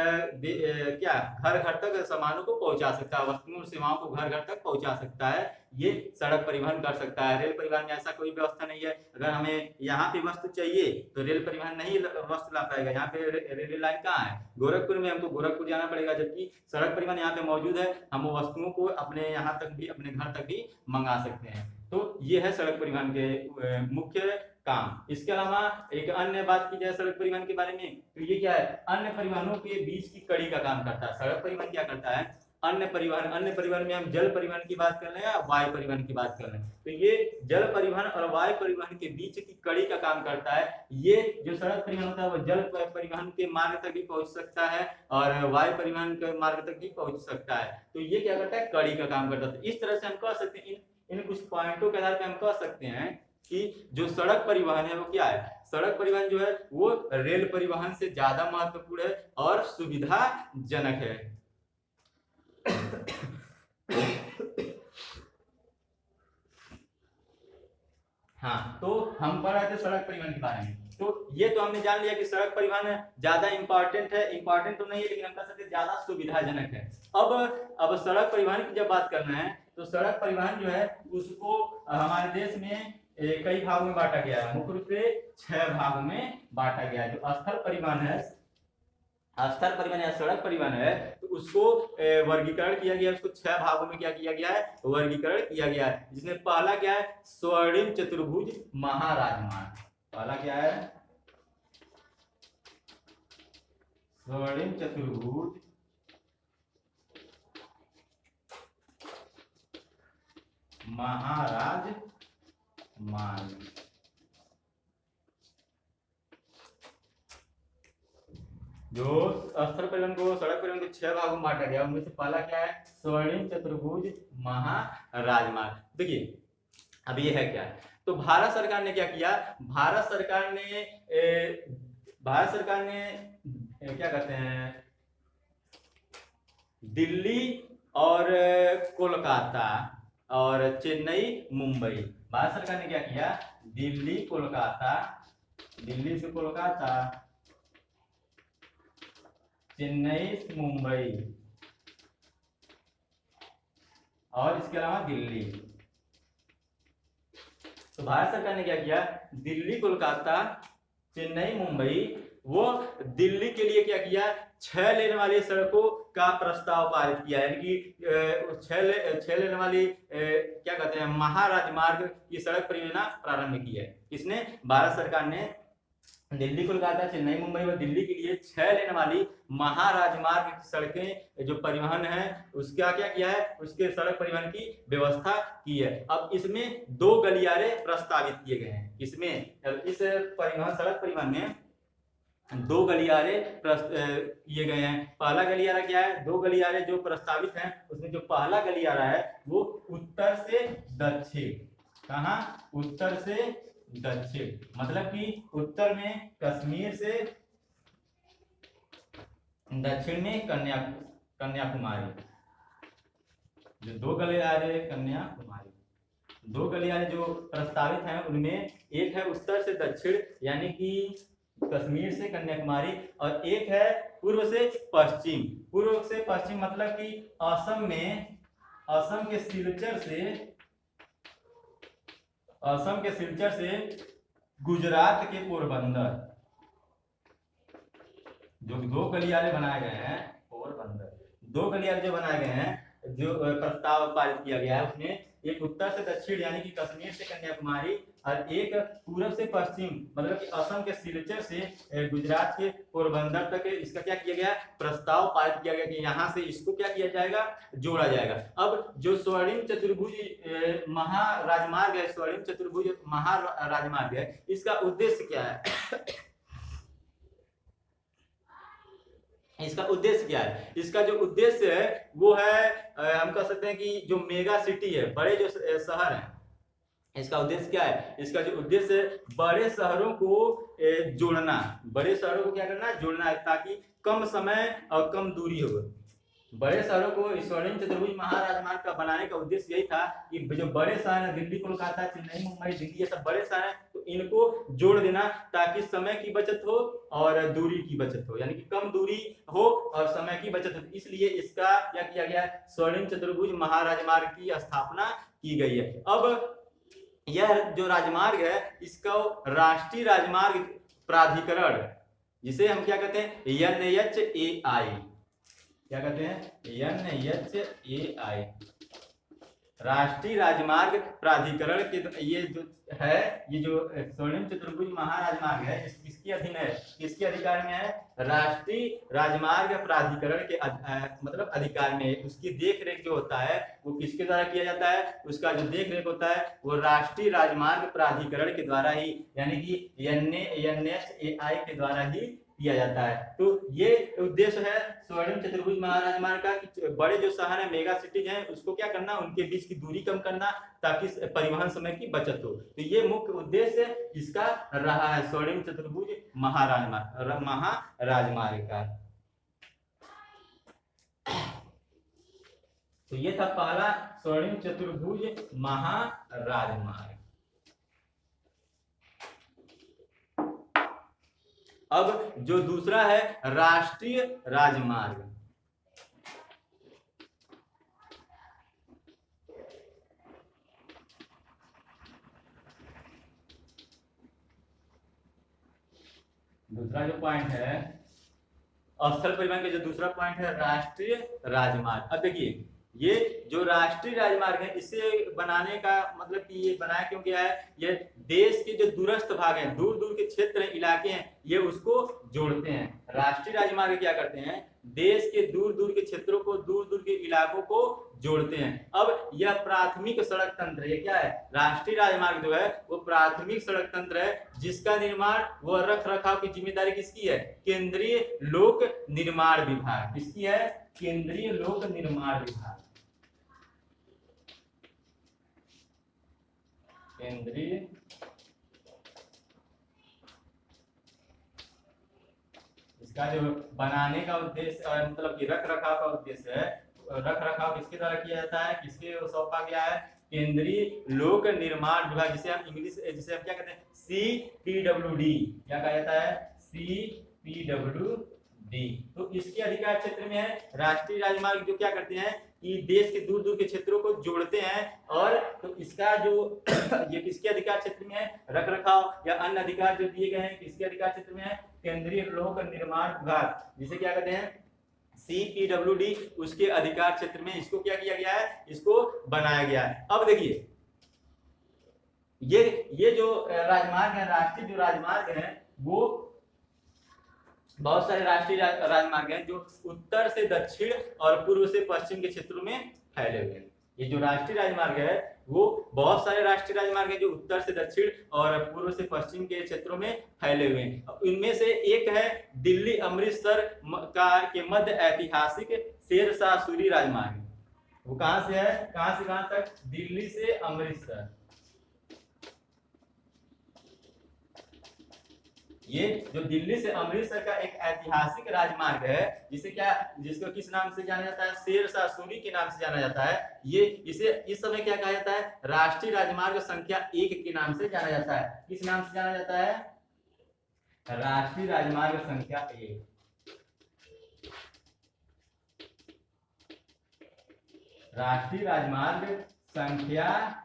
Speaker 1: क्या घर घर तक सामानों को पहुंचा सकता है, वस्तुओं और सेवाओं को घर घर तक पहुंचा सकता है। ये सड़क परिवहन कर सकता है। रेल परिवहन में ऐसा कोई व्यवस्था नहीं है। अगर हमें यहाँ पे वस्तु चाहिए तो रेल परिवहन नहीं वस्तु ला पाएगा। यहाँ पे रेलवे लाइन कहाँ है, गोरखपुर में, हमको गोरखपुर जाना पड़ेगा, जबकि सड़क परिवहन यहाँ पे मौजूद है, हम वस्तुओं को अपने यहाँ तक भी, अपने घर तक भी मंगा सकते हैं। तो ये है सड़क परिवहन के मुख्य काम। इसके अलावा एक अन्य बात की जाए सड़क परिवहन के बारे में तो ये क्या है, अन्य परिवहनों के बीच की कड़ी का काम करता है। सड़क परिवहन क्या करता है, अन्य परिवहन में हम जल परिवहन की बात कर रहे हैं या वायु परिवहन की बात कर रहे हैं, तो ये जल परिवहन और वायु परिवहन के बीच की कड़ी का काम करता है। ये जो सड़क परिवहन होता है वो जल परिवहन के मार्ग तक भी पहुंच सकता है और वायु परिवहन के मार्ग तक भी पहुंच सकता है। तो ये क्या करता है, कड़ी का काम करता है। इस तरह से हम कह सकते हैं, इन कुछ पॉइंटों के आधार पर हम कह सकते हैं कि जो सड़क परिवहन है वो क्या है, सड़क परिवहन जो है वो रेल परिवहन से ज्यादा महत्वपूर्ण है और सुविधाजनक है। हाँ, तो हम पढ़ रहे थे सड़क परिवहन के बारे में। तो ये तो हमने जान लिया कि सड़क परिवहन ज्यादा इंपॉर्टेंट है, इंपॉर्टेंट तो नहीं है लेकिन हम कह सकते हैं ज्यादा सुविधाजनक है। अब सड़क परिवहन की जब बात करना है तो सड़क परिवहन जो है उसको हमारे देश में कई भागों में बांटा गया है। मुख्य रूप से 6 भागों में बांटा गया है। जो स्थल परिवहन या सड़क परिवहन है तो उसको वर्गीकरण किया गया है। उसको 6 भागों में क्या किया गया है, वर्गीकरण किया गया है। जिसमें पहला क्या है, स्वर्णिम चतुर्भुज महाराजमार्ग। पहला क्या है, स्वर्णिम चतुर्भुज महाराजमार्ग। जो स्थल परिवहन को, सड़क परिवहन को 6 भागों में बांटा गया, उनमें से पहला क्या है, स्वर्णिम चतुर्भुज महाराजमार्ग। देखिए अब ये है क्या, तो भारत सरकार ने क्या किया, भारत सरकार ने क्या कहते हैं, दिल्ली और कोलकाता और चेन्नई मुंबई, भारत सरकार ने क्या किया, दिल्ली से कोलकाता, चेन्नई से मुंबई और इसके अलावा दिल्ली। तो भारत सरकार ने क्या किया, दिल्ली कोलकाता चेन्नई मुंबई, वो दिल्ली के लिए क्या किया, 6 लेन वाली सड़कों का प्रस्ताव पारित किया, यानी कि 6 लेन वाली क्या कहते हैं, महाराजमार्ग की सड़क परियोजना प्रारंभ की है। किसने, भारत सरकार ने दिल्ली कोलकाता चेन्नई मुंबई व दिल्ली के लिए 6 लेन वाली महाराजमार्ग की सड़कें जो परिवहन है उसका क्या किया है, उसके सड़क परिवहन की व्यवस्था की है। अब इसमें 2 गलियारे प्रस्तावित किए गए हैं, इसमें इस परिवहन सड़क परिवहन में 2 गलियारे किए गए हैं। पहला गलियारा क्या है, 2 गलियारे जो प्रस्तावित हैं उसमें जो पहला गलियारा है वो उत्तर से दक्षिण, कहाँ, उत्तर से दक्षिण, मतलब कि उत्तर में कश्मीर से दक्षिण में कन्याकुमारी, जो 2 गलियारे कन्याकुमारी, 2 गलियारे जो प्रस्तावित हैं उनमें एक है उत्तर से दक्षिण यानी कि कश्मीर से कन्याकुमारी, और एक है पूर्व से पश्चिम। पूर्व से पश्चिम मतलब कि असम के सिलचर से गुजरात के पोरबंदर, जो 2 गलियारे बनाए गए हैं, पोरबंदर 2 गलियारे जो बनाए गए हैं, जो प्रस्ताव पारित किया गया है उसमें एक उत्तर से दक्षिण यानी कि कश्मीर से कन्याकुमारी और एक पूर्व से पश्चिम मतलब कि असम के सिलचर से गुजरात के पोरबंदर तक इसका क्या किया गया, प्रस्ताव पारित किया गया कि यहाँ से इसको क्या किया जाएगा, जोड़ा जाएगा। अब जो स्वर्णिम चतुर्भुज महाराजमार्ग है, स्वर्णिम चतुर्भुज महाराजमार्ग है, इसका उद्देश्य क्या है, इसका उद्देश्य क्या है, इसका जो उद्देश्य है वो है हम कह सकते हैं कि जो मेगा सिटी है, बड़े जो शहर हैं, इसका उद्देश्य क्या है, इसका जो उद्देश्य बड़े शहरों को जोड़ना, बड़े शहरों को क्या करना, जोड़ना है, ताकि कम समय और कम दूरी हो। बड़े शहरों को स्वर्णिम चतुर्भुज महाराजमार्ग का बनाने का उद्देश्य यही था कि जो बड़े शहर हैं, दिल्ली कोलकाता चेन्नई मुंबई दिल्ली, ये सब बड़े शहर हैं, तो इनको जोड़ देना ताकि समय की बचत हो और दूरी की बचत हो, यानी कि कम दूरी हो और समय की बचत हो। इसलिए इसका क्या किया गया, स्वर्णिम चतुर्भुज महाराजमार्ग की स्थापना की गई है। अब यह जो राजमार्ग है इसका राष्ट्रीय राजमार्ग प्राधिकरण, जिसे हम क्या कहते हैं, NHAI, क्या कहते हैं, NHAI, राष्ट्रीय राजमार्ग प्राधिकरण के ये जो है, ये जो स्वर्णिम चतुर्भुज महाराजमार्ग है इसके अधीन है, किसके अधिकार में है, राष्ट्रीय राजमार्ग प्राधिकरण के मतलब अधिकार में। उसकी देखरेख जो होता है वो किसके द्वारा किया जाता है, उसका जो देखरेख होता है वो राष्ट्रीय राजमार्ग प्राधिकरण के द्वारा ही, यानी कि NHAI के द्वारा ही किया जाता है। तो ये उद्देश्य है स्वर्णिम चतुर्भुज महाराजमार्ग का कि बड़े जो शहर है, मेगा सिटीज हैं, उसको क्या करना, उनके बीच की दूरी कम करना ताकि परिवहन समय की बचत हो। तो ये मुख्य उद्देश्य इसका रहा है, स्वर्णिम चतुर्भुज महाराजमार्ग का। तो ये था पहला स्वर्णिम चतुर्भुज महाराजमार्ग। अब जो दूसरा है राष्ट्रीय राजमार्ग, दूसरा जो पॉइंट है स्थल परिवहन का, जो दूसरा पॉइंट है राष्ट्रीय राजमार्ग। अब देखिए ये जो राष्ट्रीय राजमार्ग है इसे बनाने का मतलब कि ये बनाया क्यों गया है, ये देश के जो दूरस्थ भाग हैं, दूर दूर के क्षेत्र हैं, इलाके हैं, ये उसको जोड़ते हैं। राष्ट्रीय राजमार्ग क्या करते हैं, देश के दूर दूर के क्षेत्रों को, दूर दूर के इलाकों को जोड़ते हैं। अब यह प्राथमिक सड़क तंत्र, ये क्या है, राष्ट्रीय राजमार्ग जो है वो प्राथमिक सड़क तंत्र है, जिसका निर्माण व रख रखाव की जिम्मेदारी किसकी है, केंद्रीय लोक निर्माण विभाग। किसकी है, केंद्रीय लोक निर्माण विभाग, केंद्रीय इसका जो बनाने का उद्देश्य मतलब कि रख रखाव का उद्देश्य है, रख रखाव किसके द्वारा किया जाता है, किसके सौंपा गया है, केंद्रीय लोक निर्माण विभाग, जिसे हम इंग्लिश, जिसे हम क्या कहते हैं, CPWD, क्या कहा जाता है, CPWD। तो इसके अधिकार क्षेत्र में है राष्ट्रीय राजमार्ग, जो क्या करते हैं कि देश के दूर दूर के क्षेत्रों को जोड़ते हैं। और तो इसका जो ये किसके अधिकार क्षेत्र में है, रख रखाव या अन्य अधिकार जो दिए गए हैं किसके अधिकार क्षेत्र में है, केंद्रीय लोक निर्माण विभाग, जिसे क्या कहते हैं, CPWD, उसके अधिकार क्षेत्र में इसको क्या किया गया है, इसको बनाया गया है। अब देखिए ये जो राजमार्ग है, राष्ट्रीय जो राजमार्ग है, वो बहुत सारे राष्ट्रीय राजमार्ग हैं जो उत्तर से दक्षिण और पूर्व से पश्चिम के क्षेत्रों में फैले हुए हैं। ये जो राष्ट्रीय राजमार्ग है वो बहुत सारे राष्ट्रीय राजमार्ग हैं जो उत्तर से दक्षिण और पूर्व से पश्चिम के क्षेत्रों में फैले हुए हैं। इनमें से एक है दिल्ली अमृतसर के मध्य ऐतिहासिक शेरशाह सूरी राजमार्ग। वो कहां से है, कहां से कहां तक, दिल्ली से अमृतसर। ये जो दिल्ली से अमृतसर का एक ऐतिहासिक राजमार्ग है, जिसको किस नाम से जाना जाता है, शेरशाह सूरी के नाम से जाना जाता है। ये इसे इस समय क्या कहा जाता है, राष्ट्रीय राजमार्ग संख्या 1 के नाम से जाना जाता है। किस नाम से जाना जाता है, राष्ट्रीय राजमार्ग संख्या 1। राष्ट्रीय राजमार्ग संख्या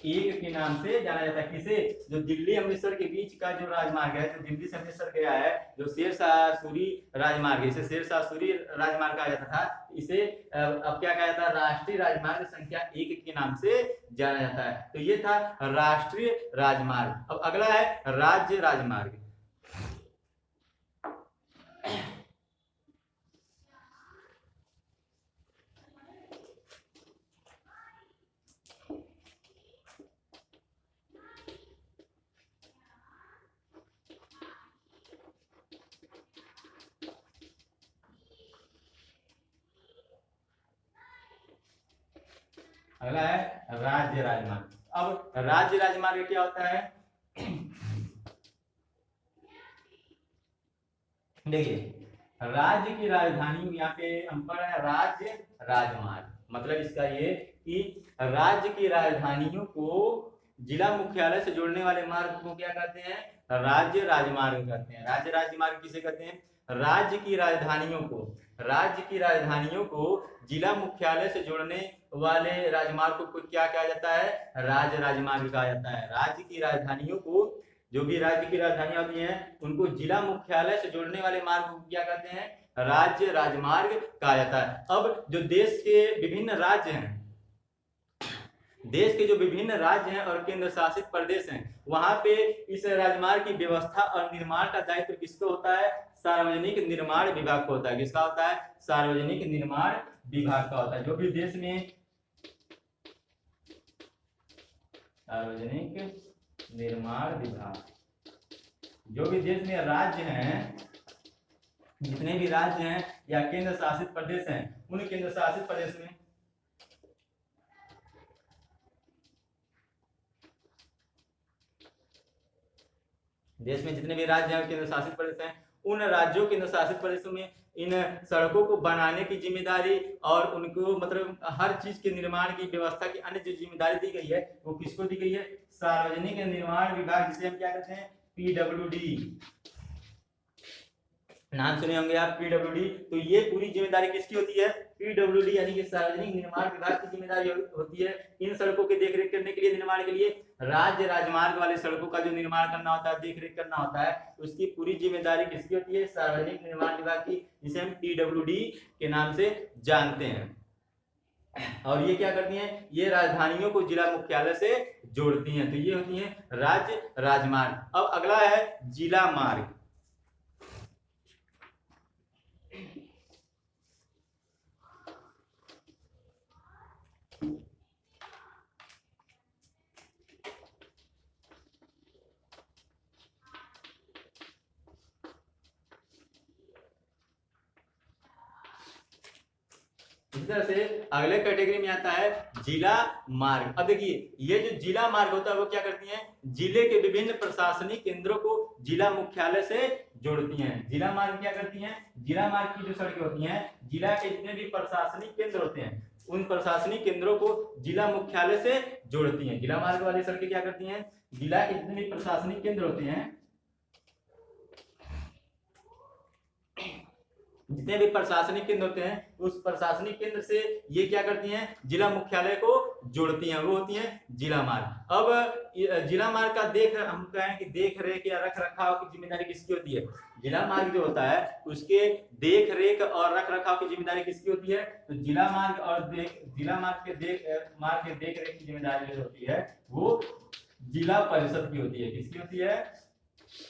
Speaker 1: 1 के नाम से जाना जाता है। किसे, जो दिल्ली अमृतसर के बीच का जो राजमार्ग है, जो दिल्ली से अमृतसर गया है, जो शेरशाह सूरी राजमार्ग है, इसे शेरशाह सूरी राजमार्ग कहा जाता था। इसे अब क्या कहा जाता है, राष्ट्रीय राजमार्ग संख्या 1 के नाम से जाना जाता है। तो ये था राष्ट्रीय राजमार्ग। अब अगला है राज्य राजमार्ग। अगला है राज्य राजमार्ग। अब राज्य राजमार्ग क्या होता है, देखिए राज्य की राजधानी, यहाँ पे हम पढ़ रहे हैं राज्य राजमार्ग, मतलब इसका ये कि राज्य की राजधानियों को जिला मुख्यालय से जोड़ने वाले मार्ग को क्या कहते हैं, राज्य राजमार्ग कहते हैं। राज्य राजमार्ग किसे कहते हैं, राज्य की राजधानियों को जिला मुख्यालय से जोड़ने वाले राजमार्ग को क्या कहा जाता है, राज्य राजमार्ग कहा जाता है। राज्य की राजधानियों को, जो भी राज्य की राजधानियां होती हैं, उनको जिला मुख्यालय से जोड़ने वाले मार्ग को क्या कहते हैं, राज्य राजमार्ग कहा जाता है। अब जो देश के विभिन्न राज्य हैं, देश के जो विभिन्न राज्य हैं और केंद्र शासित प्रदेश हैं, वहां पे इस राजमार्ग की व्यवस्था और निर्माण का दायित्व किसको होता है, सार्वजनिक निर्माण विभाग को होता है। किसका होता है, सार्वजनिक निर्माण विभाग का होता है। जो भी देश में सार्वजनिक निर्माण विभाग, जो भी देश में राज्य हैं, जितने भी राज्य हैं या केंद्र शासित प्रदेश हैं, उन केंद्र शासित प्रदेश में देश में जितने भी राज्य हैं केंद्र शासित प्रदेश हैं, उन राज्यों केंद्र शासित प्रदेशों में इन सड़कों को बनाने की जिम्मेदारी और उनको मतलब हर चीज के निर्माण की व्यवस्था की अन्य जो जिम्मेदारी दी गई है वो किसको दी गई है, सार्वजनिक निर्माण विभाग, जिसे हम क्या कहते हैं, PWD। नाम सुने होंगे आप, PWD। तो ये पूरी जिम्मेदारी किसकी होती है, PWD यानी कि सार्वजनिक निर्माण विभाग की जिम्मेदारी होती है। इन सड़कों की देखरेख करने के लिए, निर्माण के लिए, राज्य राजमार्ग वाले सड़कों का जो निर्माण करना होता है, देखरेख करना होता है, उसकी पूरी जिम्मेदारी किसकी होती है, सार्वजनिक निर्माण विभाग की, जिसे हम PWD के नाम से जानते हैं। और ये क्या करती हैं, ये राजधानियों को जिला मुख्यालय से जोड़ती हैं। तो ये होती है राज्य राजमार्ग। अब अगला है जिला मार्ग। इस तरह से अगले कैटेगरी में आता है जिला मार्ग। अब देखिए ये जो जिला मार्ग होता है वो क्या करती हैं, जिले के विभिन्न प्रशासनिक केंद्रों को जिला मुख्यालय से जोड़ती हैं। जिला मार्ग क्या करती हैं, जिला मार्ग की जो सड़कें होती हैं, जिला के जितने भी प्रशासनिक केंद्र होते हैं उन प्रशासनिक केंद्रों को जिला मुख्यालय से जोड़ती हैं। जिला मार्ग वाली सड़कें क्या करती हैं, जिला के जितने भी प्रशासनिक केंद्र होते हैं, जितने भी प्रशासनिक केंद्र होते हैं उस प्रशासनिक केंद्र से ये क्या करती हैं, जिला मुख्यालय को जोड़ती हैं, वो होती हैं जिला मार्ग। अब जिला मार्ग का हम कहें कि देख रेख या रख रखाव की जिम्मेदारी किसकी होती है, जिला मार्ग जो होता है उसके देख रेख और रख रखाव की जिम्मेदारी किसकी होती है, तो जिला मार्ग और जिला मार्ग के देख रेख की जिम्मेदारी जो होती है वो जिला परिषद की होती है। किसकी होती है,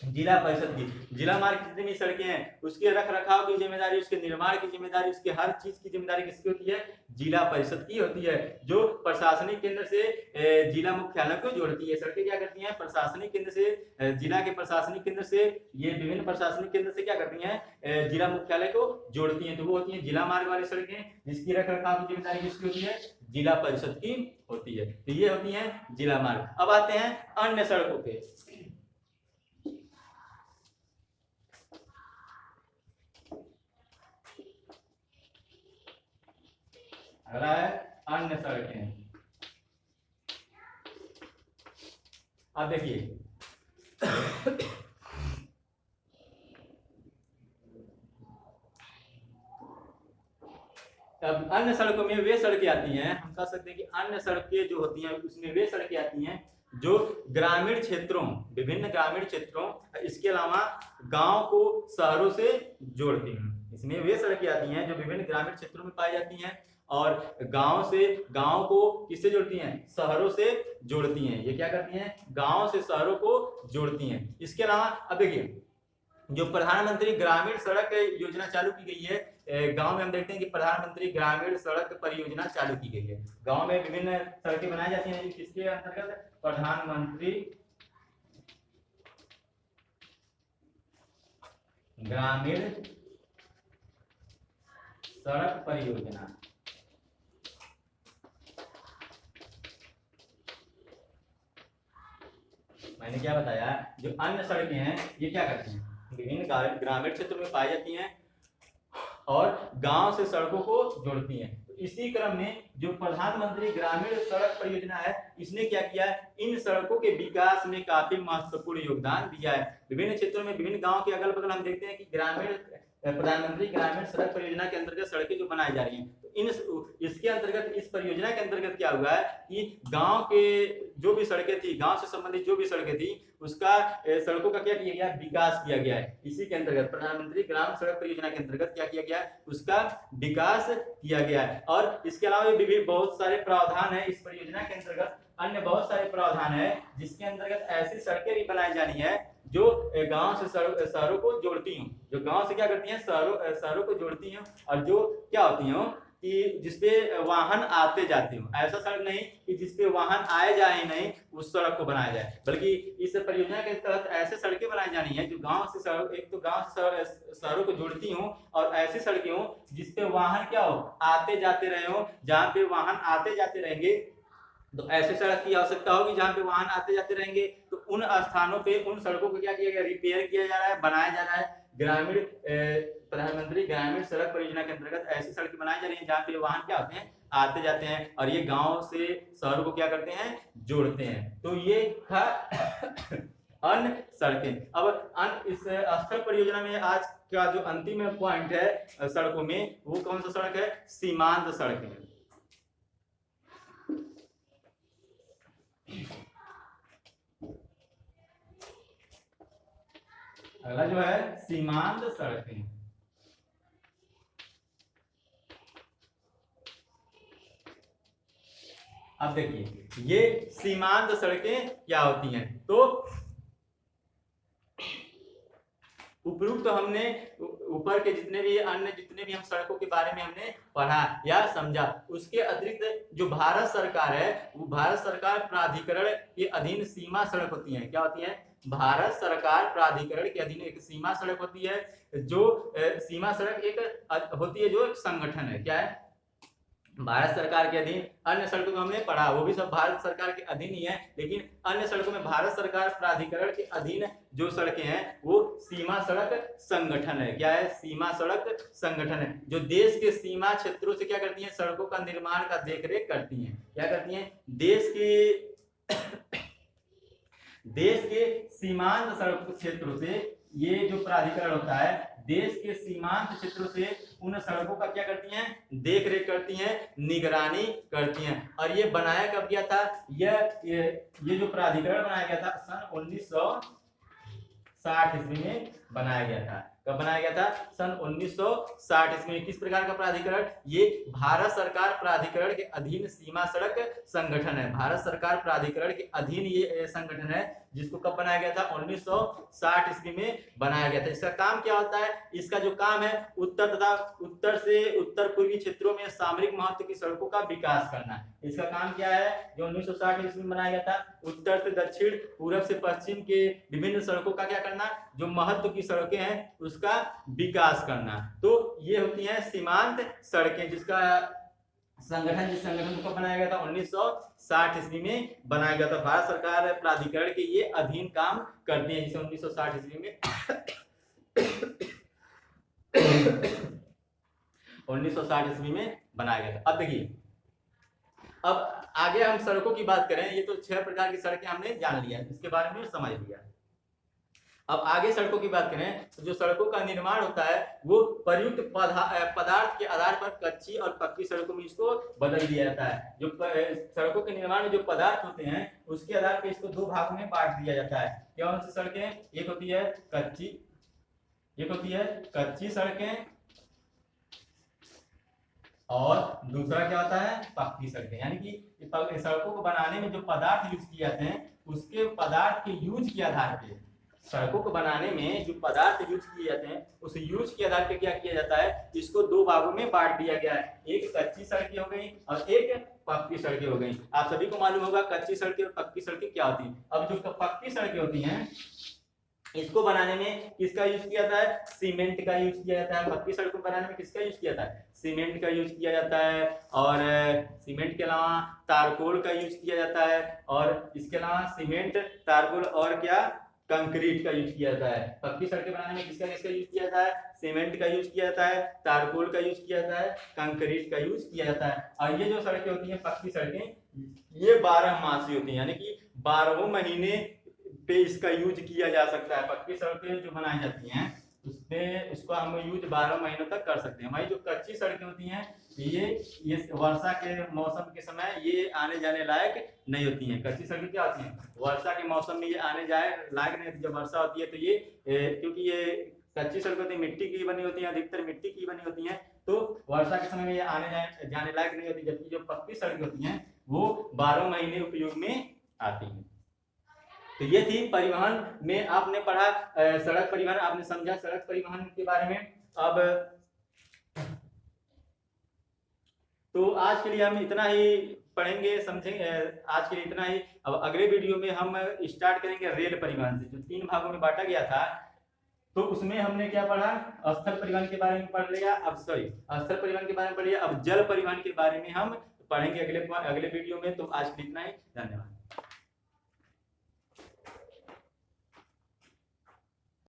Speaker 1: जिला परिषद की। जिला मार्ग की जितनी भी सड़कें हैं उसके रख रखाव की जिम्मेदारी, उसके निर्माण की जिम्मेदारी, उसके हर चीज की जिम्मेदारी किसकी होती है, जिला परिषद की होती है, जो प्रशासनिक केंद्र से जिला मुख्यालय को जोड़ती है। सड़कें क्या करती हैं, प्रशासनिक केंद्र से जिला के प्रशासनिक केंद्र से ये विभिन्न प्रशासनिक केंद्र से क्या करती हैं, जिला मुख्यालय को जोड़ती हैं, तो वो होती है जिला मार्ग वाली सड़कें, जिसकी रख रखाव की जिम्मेदारी किसकी होती है, जिला परिषद की होती है। तो ये होती है जिला मार्ग। अब आते हैं अन्य सड़कों पे। अगला है अन्य सड़कें। अब देखिए अब अन्य सड़कों में वे सड़कें आती हैं, हम कह सकते हैं कि अन्य सड़कें जो होती हैं उसमें वे सड़कें आती हैं जो ग्रामीण क्षेत्रों, विभिन्न ग्रामीण क्षेत्रों, इसके अलावा गांव को शहरों से जोड़ती हैं। इसमें वे सड़कें आती हैं जो विभिन्न ग्रामीण क्षेत्रों में पाई जाती हैं और गांव को किससे जोड़ती हैं, शहरों से जोड़ती हैं। ये क्या करती हैं, गांव से शहरों को जोड़ती हैं। इसके अलावा अब देखिए जो प्रधानमंत्री ग्रामीण सड़क योजना चालू की गई है, गांव में हम देखते हैं कि प्रधानमंत्री ग्रामीण सड़क परियोजना चालू की गई है। गांव में विभिन्न सड़कें बनाई जाती हैं किसके अंतर्गत, प्रधानमंत्री ग्रामीण सड़क परियोजना। मैंने क्या बताया, जो अन्य सड़कें हैं ये क्या करती हैं, विभिन्न ग्रामीण क्षेत्रों में पाई जाती हैं और गांव से सड़कों को जोड़ती हैं। तो इसी क्रम में जो प्रधानमंत्री ग्रामीण सड़क परियोजना है इसने क्या किया है, इन सड़कों के विकास में काफी महत्वपूर्ण योगदान दिया है। विभिन्न क्षेत्रों में विभिन्न गांव के अगल बगल हम देखते हैं कि प्रधानमंत्री ग्रामीण सड़क परियोजना के अंतर्गत सड़कें जो बनाई जा रही हैं, तो इसके अंतर्गत, इस परियोजना के अंतर्गत क्या हुआ है कि गांव के जो भी सड़कें थी, गांव से संबंधित जो भी सड़कें थी उसका सड़कों का क्या किया गया, विकास किया गया है। इसी के अंतर्गत प्रधानमंत्री ग्राम सड़क परियोजना के अंतर्गत क्या किया गया, उसका विकास किया गया है। और इसके अलावा भी बहुत सारे प्रावधान है इस परियोजना के अंतर्गत, अन्य बहुत सारे प्रावधान है जिसके अंतर्गत ऐसी सड़कें भी बनाई जानी है जो गांव से शहरों को जोड़ती हूँ, जो गांव से क्या करती हैं, शहरों को जोड़ती हैं और जो क्या होती हैं कि जिसपे वाहन आते जाते हो। ऐसा सड़क नहीं कि जिसपे वाहन आए जाए नहीं उस सड़क को बनाया जाए, बल्कि इस परियोजना के तहत ऐसे सड़कें बनाई जानी है जो गांव से एक तो गांव से शहरों को जोड़ती हूँ और ऐसी सड़कें हो जिसपे वाहन क्या हो, आते जाते रहे हो। जहाँ पे वाहन आते जाते रहेंगे तो ऐसे सड़क की आवश्यकता होगी जहाँ पे वाहन आते जाते रहेंगे, तो उन स्थानों पे उन सड़कों को क्या किया गया, रिपेयर किया जा रहा है, बनाया जा रहा है। प्रधानमंत्री ग्रामीण सड़क परियोजना के अंतर्गत ऐसी सड़कें बनाई जा रही है जहाँ पे वाहन क्या होते हैं, आते जाते हैं और ये गांव से शहरों को क्या करते हैं, जोड़ते हैं। तो ये था अन्य सड़कें। अब इस स्थल परियोजना में आज का जो अंतिम पॉइंट है सड़कों में, वो कौन सा सड़क है, सीमांत सड़कें। अगला जो है सीमांत सड़कें। अब देखिए ये सीमांत सड़कें क्या होती हैं, तो उपरोक्त हमने ऊपर के जितने भी हम सड़कों के बारे में हमने पढ़ा या समझा, उसके अतिरिक्त जो भारत सरकार है वो भारत सरकार प्राधिकरण के अधीन सीमा सड़क होती है। क्या होती है, भारत सरकार प्राधिकरण के अधीन एक सीमा सड़क होती है। जो सीमा सड़क एक होती है जो एक संगठन है, क्या है, भारत सरकार के अधीन। अन्य सड़कों को हमने पढ़ा, वो भी सब भारत सरकार के अधीन ही है, लेकिन अन्य सड़कों में भारत सरकार प्राधिकरण के अधीन जो सड़कें हैं वो सीमा सड़क संगठन है। क्या है? सीमा सड़क संगठन है, जो देश के सीमा क्षेत्रों से क्या करती है? सड़कों का निर्माण का देखरेख करती हैं। क्या करती हैं? देश के सीमांत सड़क क्षेत्रों से ये जो प्राधिकरण होता है, देश के सीमांत क्षेत्रों से उन सड़कों का क्या करती हैं? देख रेख करती हैं, निगरानी करती हैं। और ये बनाया कब गया था? ये जो प्राधिकरण बनाया गया था सन 1960 ईस्वी में बनाया गया था। कब बनाया गया था? सन 1960 ईस्वी में। किस प्रकार का प्राधिकरण? ये भारत सरकार प्राधिकरण के अधीन सीमा सड़क संगठन है। भारत सरकार प्राधिकरण के अधीन ये संगठन है, जिसको कब बनाया गया था? 1960 ईस्वी में बनाया गया था। इसका काम क्या होता है? इसका जो काम है, उत्तर तथा उत्तर से उत्तर पूर्वी क्षेत्रों में सामरिक महत्व की सड़कों का विकास करना। इसका काम क्या है? जो 1960 ईस्वी में बनाया गया था, उत्तर से दक्षिण, पूरब से पश्चिम के विभिन्न सड़कों का क्या करना? जो महत्व की सड़कें हैं उसका विकास करना। तो ये होती हैं सीमांत सड़कें, जिसका संगठन, जिस संगठन को बनाया गया था 1960 ईस्वी में बनाया गया था। भारत सरकार प्राधिकरण के ये अधीन काम करती है, जिसे 1960 ईस्वी में 1960 ईस्वी में बनाया गया था। अब देखिए, अब आगे हम सड़कों की बात करें। ये तो 6 प्रकार की सड़कें हमने जान लिया, इसके बारे में समझ लिया। अब आगे सड़कों की बात करें तो जो सड़कों का निर्माण होता है वो प्रयुक्त पदार्थ के आधार पर कच्ची और पक्की सड़कों में इसको बदल दिया जाता है। जो सड़कों के निर्माण में जो पदार्थ होते हैं उसके आधार पर इसको 2 भागों में बांट दिया जाता है। कौन सी सड़कें? एक होती है कच्ची सड़कें, और दूसरा क्या होता है? पक्की सड़कें। यानी कि सड़कों को बनाने में जो पदार्थ यूज किए जाते हैं उसके पदार्थ के यूज के आधार पे, सड़कों को बनाने में जो पदार्थ यूज किए जाते हैं उस यूज के आधार पे क्या किया जाता है? इसको 2 भागों में बांट दिया गया है। एक कच्ची सड़कें हो गई और एक पक्की सड़कें हो गई। आप सभी को मालूम होगा कच्ची सड़कें और पक्की सड़कें क्या होती हैं। अब जो पक्की सड़कें होती हैं इसको बनाने में किसका यूज किया जाता है? सीमेंट का यूज किया जाता है। पक्की सड़कों को बनाने में किसका यूज किया जाता है? सीमेंट का यूज किया जाता है। और सीमेंट के अलावा तारकोल का यूज किया जाता है। और इसके अलावा सीमेंट, तारकोल और क्या? कंक्रीट का यूज किया जाता है। पक्की सड़कें बनाने में किसका यूज किया जाता है? सीमेंट का यूज किया जाता है, तारकोल का यूज किया जाता है, कंक्रीट का यूज किया जाता है। और ये जो सड़कें होती हैं पक्की सड़कें, ये 12 मासी होती हैं, यानी कि 12 महीने पे इसका यूज किया जा सकता है। पक्की सड़कें जो बनाई जाती हैं उसमें इसको हम यूज 12 महीनों तक कर सकते हैं। वही जो कच्ची सड़कें होती हैं ये वर्षा के मौसम के समय ये आने जाने लायक नहीं होती हैं। कच्ची सड़कें क्या होती हैं? वर्षा के मौसम में ये आने जाए लायक नहीं होती। जब वर्षा होती है तो ये क्योंकि ये कच्ची सड़कें होती हैं, मिट्टी की बनी होती हैं, अधिकतर मिट्टी की बनी होती हैं, तो वर्षा के समय में ये आने जाने लायक नहीं होती। जबकि जो पक्की सड़कें होती हैं वो 12 महीने उपयोग में आती हैं। तो ये थी परिवहन में आपने पढ़ा सड़क परिवहन, आपने समझा सड़क परिवहन के बारे में। अब तो आज के लिए हम इतना ही पढ़ेंगे, समझेंगे। आज के लिए इतना ही। अब अगले वीडियो में हम स्टार्ट करेंगे रेल परिवहन से, जो 3 भागों में बांटा गया था। तो उसमें हमने क्या पढ़ा? स्थल परिवहन के बारे में पढ़ लिया। अब स्थल परिवहन के बारे में पढ़ लिया। अब जल परिवहन के बारे में हम पढ़ेंगे अगले वीडियो में। तो आज के लिए इतना ही। धन्यवाद।